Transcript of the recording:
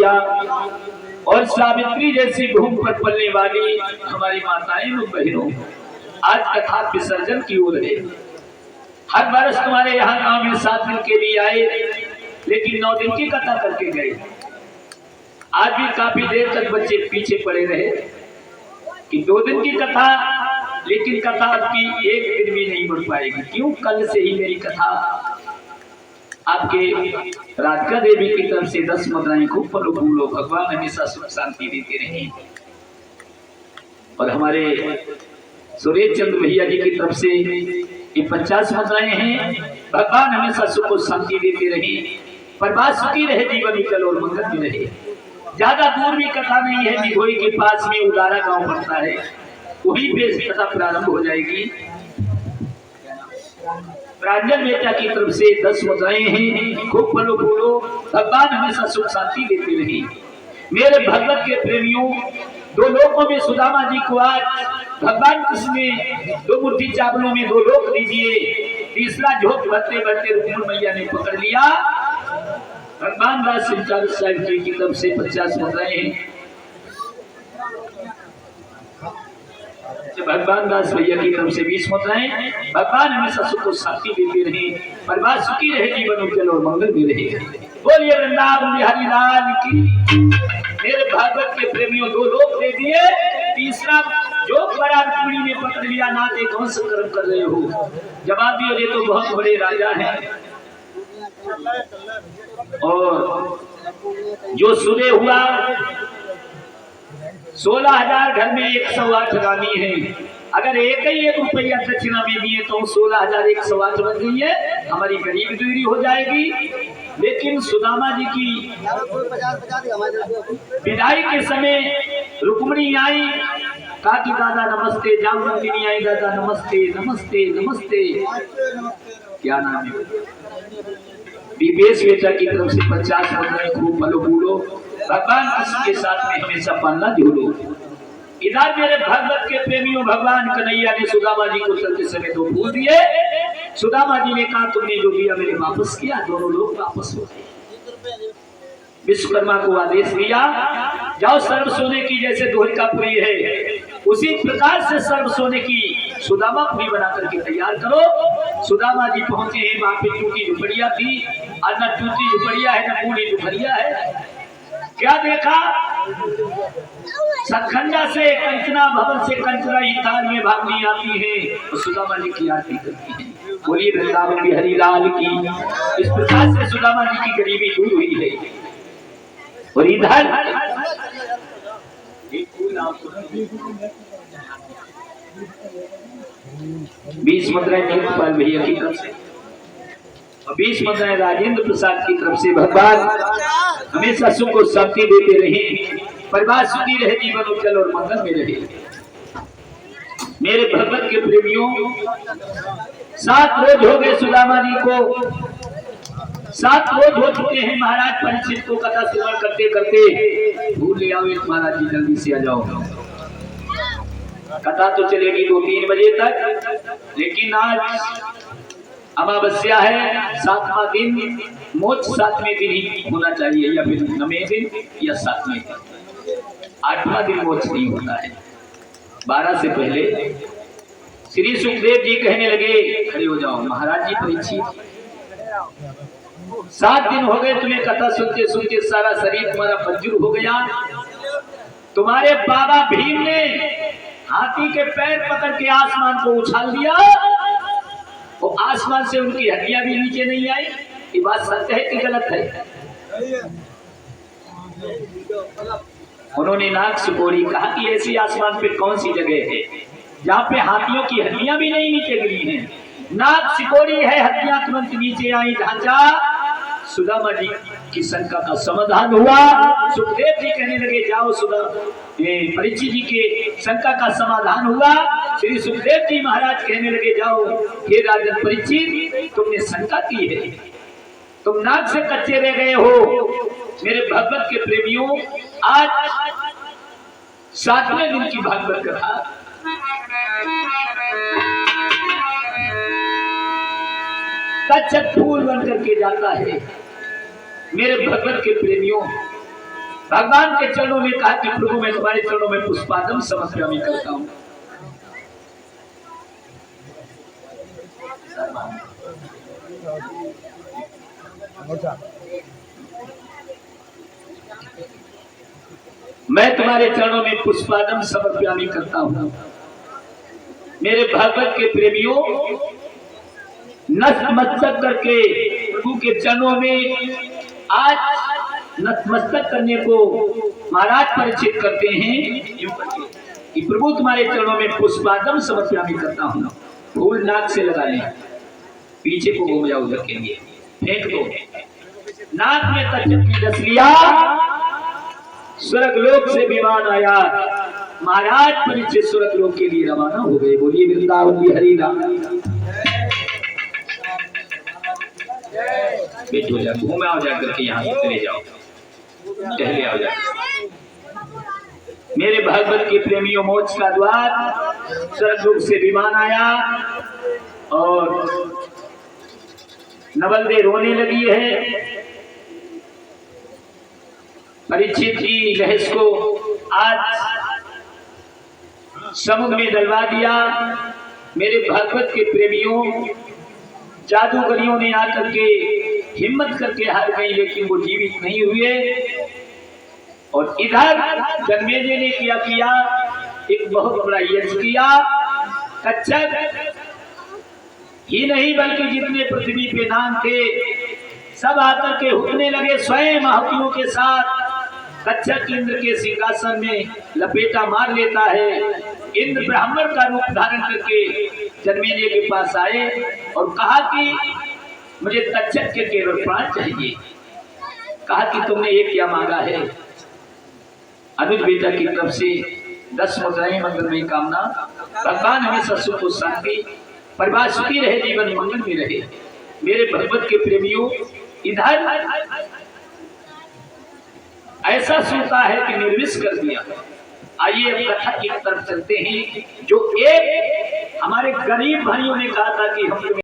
मैया और सावित्री जैसी भूमि पर पलने वाली हमारी माताएं और बहनों, आज कथा विसर्जन की ओर है। हर वर्ष तुम्हारे यहाँ गांव में 7 दिन के लिए आए, लेकिन 9 दिन की कथा करके गए। आज भी काफी देर तक बच्चे पीछे पड़े रहे कि 2 दिन की कथा, लेकिन कथा आपकी 1 दिन भी नहीं बढ़ पाएगी। क्यों? कल से ही मेरी कथा आपके राधिका देवी की तरफ से 10 मुद्राएं खूब फलो फूलो, भगवान हमेशा सुख शांति देते रहे। और हमारे सुरेश चंद्र भैया जी की तरफ से ये 50 मुद्राएं हैं, भगवान हमेशा सुख और शांति देते रहे, परिवार सुखी रहे, जीवन विकल और मंगल में रहे। ज्यादा दूर भी कथा नहीं है, निघोई के पास में उदारा गांव पड़ता है, वहीं पे कथा प्रारंभ हो जाएगी। प्रांजल बेटा की तरफ से 10 मुद्राएं हैं, खूब फलो फूलो, भगवान हमेशा सुख शांति देते रहे। मेरे भगवत के प्रेमियों, 2 लोकों में सुदामा जी को आज भगवान कृष्ण ने 2 मुट्ठी चावलों में 2 लोक दीजिए, तीसरा झोंक भरते भरते रुक्मिणी मैया ने पकड़ लिया। भगवान दास संचालक साहिब जी की तरफ से 50 मुद्राएं हैं, भगवान दास भैया की तरफ से 20 मुद्राएं। भगवान हमेशा सुख और शांति देते रहे, परिवार सुखी रहे, जीवन उज्जवल और मंगल में रहे। बोलिए वृंदावन बिहारी लाल की। मेरे भागवत के प्रेमियों, 2 लोक दे दिए, तीसरा जो बड़ा रुक्मिणी ने पकड़ लिया। नाते कौन सा कर्म कर रहे हो? जवाब दियो, ये तो बहुत बड़े राजा हैं। और जो सुबह हुआ 16,000 घर में 108 रानी है। अगर एक ही 1 रुपया दक्षिणा में दिए तो 16,108 बन गई है, हमारी गरीब दूरी हो जाएगी। लेकिन सुदामा जी की विदाई के समय रुक्मिणी आई, कहा कि दादा नमस्ते। जामवंतिनी आई, दादा नमस्ते नमस्ते नमस्ते। क्या नाम है? विवेश बेटा की तरफ से 50 मुद्राएं, खूब फलो फूलो, भगवान कृष्ण के साथ में हमेशा पालना झूलो। इधर मेरे भगवत के प्रेमियों, भगवान कन्हैया ने सुदामा जी को चलते समय 2 फूल दिए। सुदामा जी ने कहा, तुमने जो दिया मैंने वापस किया। दोनों लोग वापस हो गए। विश्वकर्मा को आदेश दिया, जाओ सर्व सोने की जैसे द्वारिकापुरी है, उसी प्रकार से सर्व सोने की सुदामापुरी बना करके तैयार करो। सुदामा जी पहुंचे हैं, वहां पे टूटी झुपड़िया थी, और न टूटी झुपड़िया है न पूरी झुपड़िया है। क्या देखा? सतखंडा से कंचना भवन से कंचना ही थाल में भागनी आती है, और सुदामा जी की आरती करती है। बोलिए वृंदावन बिहारी लाल की। इस प्रकार से सुदामा जी की गरीबी दूर हुई है। और इधर 20 मुद्राएं नीलकमल भैया की तरफ से और 20 मुद्राएं राजेंद्र प्रसाद की तरफ से। भगवान हमेशा सुख और शांति देते रहे, परिवार सुखी रहे, जीवन उज्जवल और मंगल में रहे। मेरे भगवत के प्रेमियों, 7 रोज हो गए सुदामा जी को, 7 रोज हो चुके हैं। महाराज परीक्षित को कथा श्रवण करते करते भूल ले आओ, महाराज जी जल्दी से आ जाओ। कथा तो चलेगी 2-3 बजे तक, लेकिन आज अमावस्या है, 7वां दिन, मोक्ष 7वें दिन ही होना चाहिए, या फिर 9वें दिन या 7वें दिन। 8वां दिन मोक्ष नहीं होता है। 12 से पहले श्री सुखदेव जी कहने लगे, खड़े हो जाओ महाराज जी। परीक्षित, 7 दिन हो गए तुम्हें कथा सुनते सुनते, सारा शरीर तुम्हारा बंजर हो गया। तुम्हारे बाबा भीम ने हाथी के पैर पकड़ के आसमान को उछाल दिया, वो आसमान से उनकी हड्डियां भी नीचे नहीं आई। ये बात सत्य है कि गलत है? उन्होंने नाक सिकोड़ी, कहा कि ऐसी आसमान पे कौन सी जगह है जहाँ पे हाथियों की हड्डियां भी नहीं नीचे गिरी हैं। नाक सिकोड़ी है, हड्डियां तुरंत नीचे आई। ढांचा सुदामा जी की शंका का समाधान हुआ। सुखदेव जी कहने लगे, जाओ परीक्षित जी के शंका का समाधान हुआ। श्री सुखदेव जी महाराज कहने लगे, जाओ हे राजन परीक्षित, तुमने शंका की है, तुम नाक से कच्चे रह गए हो। मेरे भगवत के प्रेमियों, आज 7वें दिन की भागवत कथा कच्चक फूल बन करके जाता है। मेरे भगवत के प्रेमियों, भगवान के चरणों में कहा कि प्रभु मैं तुम्हारे चरणों में पुष्पादम समर्पयामि करता हूं। मैं तुम्हारे चरणों में पुष्पादम समर्पयामि करता हूं। मेरे भागवत के प्रेमियों, नतमस्तक करके प्रभु के चरणों में आज नतमस्तक करने को महाराज परिचित करते हैं कि प्रभु तुम्हारे चरणों में पुष्पादम समर्पयामि करता हूं। फूल नाक से लगा लें, पीछे को घूम जाओ उधर के लिए, फेंक दो। नाक में तच्चक की रस लिया, स्वर्ग लोक से विमान आया, महाराज परिचित स्वर्ग लोक के लिए रवाना हो गए। बोलिए वृंदावन बिहारी राम। बैठो, जा घूम आओ, जा करके यहाँ से चले जाओ, टहले आओ जा। मेरे भागवत के प्रेमियों, मोक्ष का द्वार स्वर्ग लोक से विमान आया और नवलदे रोने लगी है। परीक्षित की बहस को आज समुद्र में डलवा दिया। मेरे भागवत के प्रेमियों, जादूगरियों ने आकर के हिम्मत करके हार गई, लेकिन वो जीवित नहीं हुए। और इधर जन्मेजय ने किया एक बहुत बड़ा यज्ञ किया। कच्छप ही नहीं बल्कि जितने पृथ्वी पे नाम थे सब आकर के हुक्ने लगे, स्वयं महात्माओं के साथ। कच्छप इंद्र के सिंहासन में लपेटा मार लेता है। इंद्र ब्राह्मण का रूप धारण करके जन्मेजय के पास आए और कहा कि मुझे कच्छप के केवल प्राण चाहिए। कहा कि तुमने ये क्या मांगा है? अनुज बेटा की तरफ से 10 मुद्राएं मंगलमयी कामना। भगवान हमेशा सुख और शांति, परिवार सुखी रहे, जीवन मंगल में रहे। मेरे भगवत के प्रेमियों, इधर ऐसा सोता है कि निर्विष कर दिया। आइए अब कथा की तरफ चलते हैं। जो एक हमारे गरीब भाइयों ने कहा था कि हम